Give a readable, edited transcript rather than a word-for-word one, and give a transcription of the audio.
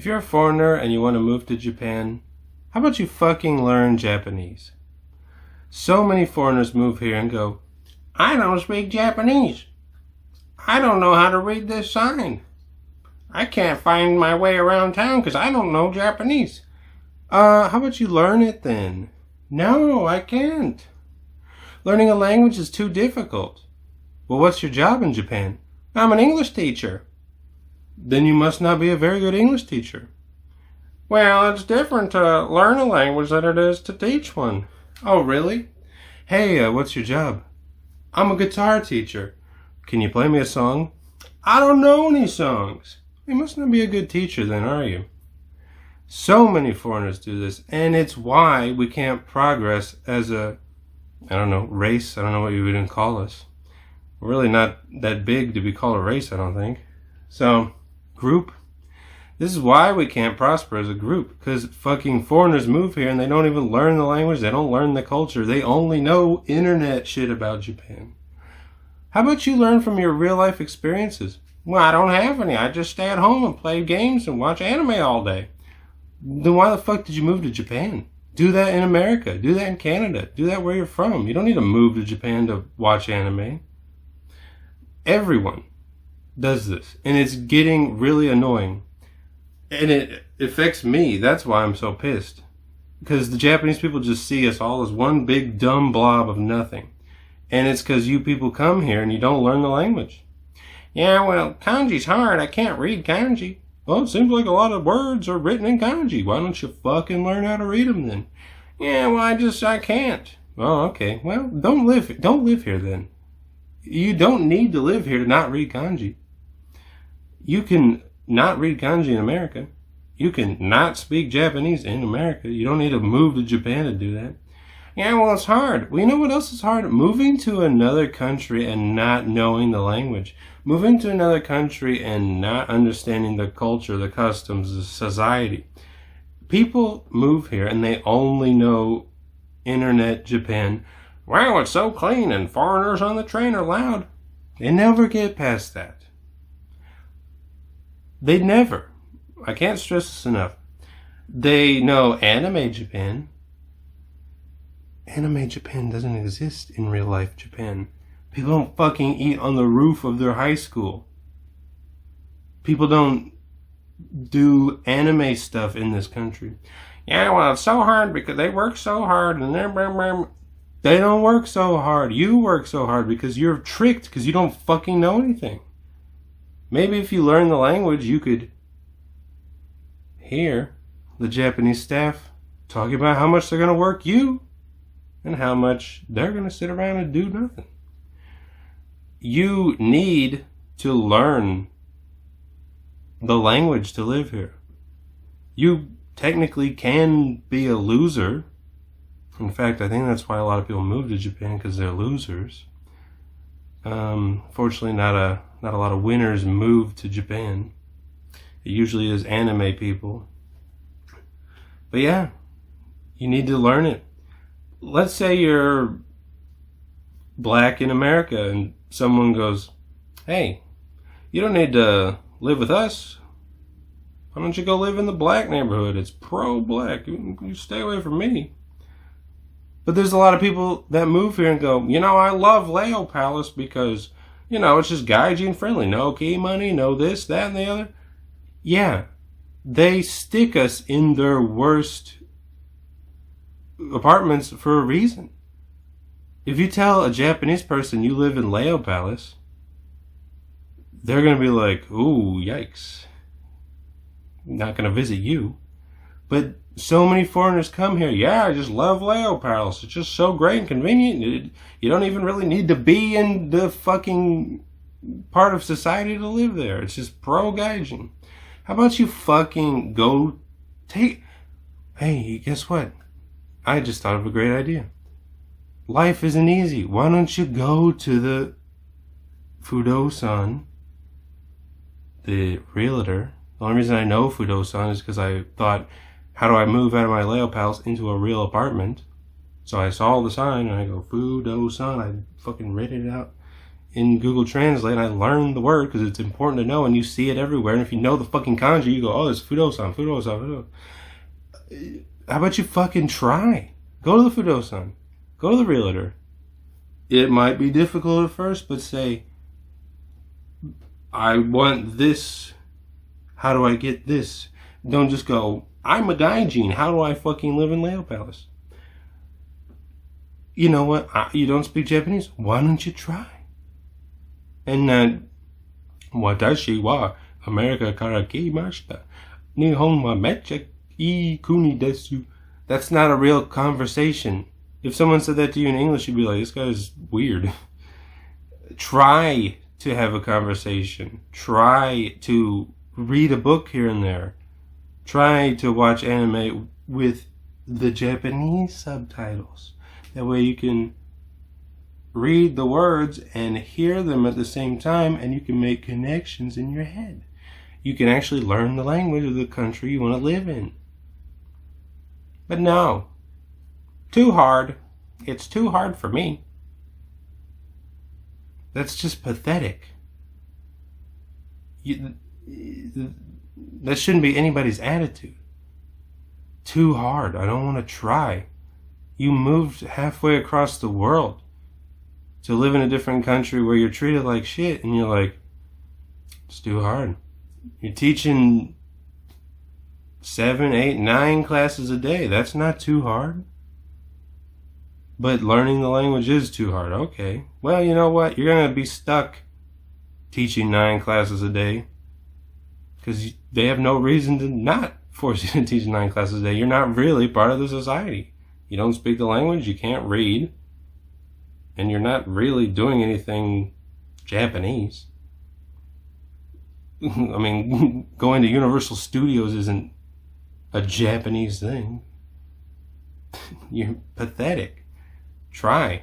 if you're a foreigner and you want to move to Japan, how about you fucking learn Japanese? So many foreigners move here and go, I don't speak Japanese. I don't know how to read this sign. I can't find my way around town because I don't know Japanese. How about you learn it then? No, I can't. Learning a language is too difficult. Well, what's your job in Japan? I'm an English teacher. Then you must not be a very good English teacher. Well, it's different to learn a language than it is to teach one. Oh, really? Hey, what's your job? I'm a guitar teacher. Can you play me a song? I don't know any songs. You must not be a good teacher then, are you? So many foreigners do this, and it's why we can't progress as a, race. I don't know what you would even call us. We're really not that big to be called a race, I don't think. So, group. This is why we can't prosper as a group, because fucking foreigners move here and they don't even learn the language, they don't learn the culture, they only know internet shit about Japan. How about you learn from your real life experiences? Well, I don't have any. I just stay at home and play games and watch anime all day. Then why the fuck did you move to Japan? Do that in America. Do that in Canada. Do that where you're from. You don't need to move to Japan to watch anime. Everyone does this, and it's getting really annoying. And it affects me. That's why I'm so pissed. Because the Japanese people just see us all as one big dumb blob of nothing. And it's because you people come here and you don't learn the language. Yeah, well, kanji's hard. I can't read kanji. Well, it seems like a lot of words are written in kanji. Why don't you fucking learn how to read them then? Yeah, well, I can't. Oh, okay. Well, don't live here then. You don't need to live here to not read kanji. You can not read kanji in America. You can not speak Japanese in America. You don't need to move to Japan to do that. Yeah, well, it's hard. Well, you know what else is hard? Moving to another country and not knowing the language. Moving to another country and not understanding the culture, the customs, the society. People move here and they only know internet Japan. Wow, it's so clean and foreigners on the train are loud. They never get past that. They never. I can't stress this enough. They know anime Japan. Anime Japan doesn't exist in real life Japan. People don't fucking eat on the roof of their high school. People don't do anime stuff in this country. Yeah, well, it's so hard because they work so hard and they don't work so hard. You work so hard because you're tricked because you don't fucking know anything. Maybe if you learn the language, you could hear the Japanese staff talking about how much they're going to work you and how much they're going to sit around and do nothing. You need to learn the language to live here. You technically can be a loser. In fact, I think that's why a lot of people move to Japan, because they're losers. Fortunately, not a lot of winners move to Japan. It usually is anime people. But yeah, you need to learn it. Let's say you're black in America and someone goes, hey, you don't need to live with us. Why don't you go live in the black neighborhood? It's pro-black. You stay away from me. But there's a lot of people that move here and go, I love Leo Palace because, it's just gaijin friendly. No key money, no this, that, and the other. Yeah, they stick us in their worst apartments for a reason. If you tell a Japanese person you live in Leo Palace, they're going to be like, ooh, yikes. Not going to visit you. But so many foreigners come here. Yeah, I just love Leo Palace. It's just so great and convenient. You don't even really need to be in the fucking part of society to live there. It's just pro-gaijin. How about you fucking go take... Hey, guess what? I just thought of a great idea. Life isn't easy. Why don't you go to the Fudo-san, the realtor? The only reason I know Fudo-san is because I thought, how do I move out of my Leo Palace into a real apartment? So I saw the sign and I go, Fudo-san. I fucking read it out in Google Translate and I learn the word because it's important to know, and you see it everywhere. And if you know the fucking kanji, you go, oh, there's Fudosan, Fudosan, Fudosan. How about you fucking try? Go to the Fudosan. Go to the realtor. It might be difficult at first, but say, I want this. How do I get this? Don't just go, I'm a gaijin. How do I fucking live in Leo Palace? You know what? You don't speak Japanese? Why don't you try? And watashi wa America kara kimashita. Nihon wa mecha ii kuni desu. That's not a real conversation. If someone said that to you in English, you'd be like, this guy's weird. Try to have a conversation. Try to read a book here and there. Try to watch anime with the Japanese subtitles. That way you can read the words and hear them at the same time, and you can make connections in your head. You can actually learn the language of the country you want to live in. But no. Too hard. It's too hard for me. That's just pathetic. That shouldn't be anybody's attitude. Too hard. I don't want to try. You moved halfway across the world to live in a different country where you're treated like shit, and you're like, it's too hard. You're teaching 7, 8, 9 classes a day. That's not too hard. But learning the language is too hard. Okay. Well, you know what? You're going to be stuck teaching 9 classes a day because they have no reason to not force you to teach 9 classes a day. You're not really part of the society. You don't speak the language, you can't read, and you're not really doing anything Japanese. I mean, going to Universal Studios isn't a Japanese thing. You're pathetic. Try.